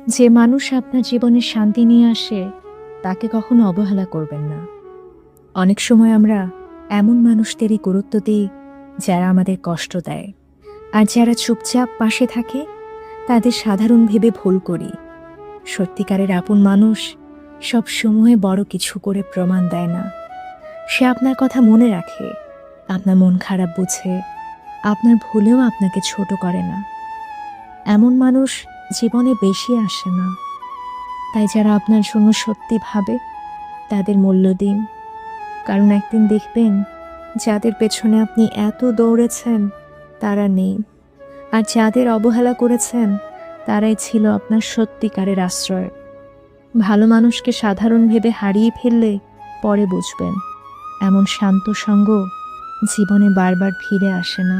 যে মানুষ আপনার জীবনে শান্তি নিয়ে আসে তাকে কখনো অবহেলা করবেন না। অনেক সময় আমরা এমন মানুষদেরই গুরুত্ব দিই যারা আমাদের কষ্ট দেয়, আর যারা চুপচাপ পাশে থাকে তাদের সাধারণ ভেবে ভুল করি। সত্যিকারের আপন মানুষ সব সময় বড় কিছু করে প্রমাণ দেয় না। সে আপনার কথা মনে রাখে, আপনার মন খারাপ বুঝে, আপনার ভুলেও আপনাকে ছোট করে না। এমন মানুষ জীবনে বেশি আসে না। তাই যারা আপনার জন্য সত্যি ভাবে তাদের মূল্য দিন, কারণ একদিন দেখবেন যাদের পেছনে আপনি এত দৌড়েছেন তারা নেই, আর যাদের অবহেলা করেছেন তারাই ছিল আপনার সত্যিকারের আশ্রয়। ভালো মানুষকে সাধারণ ভেবে হারিয়ে ফেললে পরে বুঝবেন এমন শান্ত সঙ্গ জীবনে বারবার ফিরে আসে না।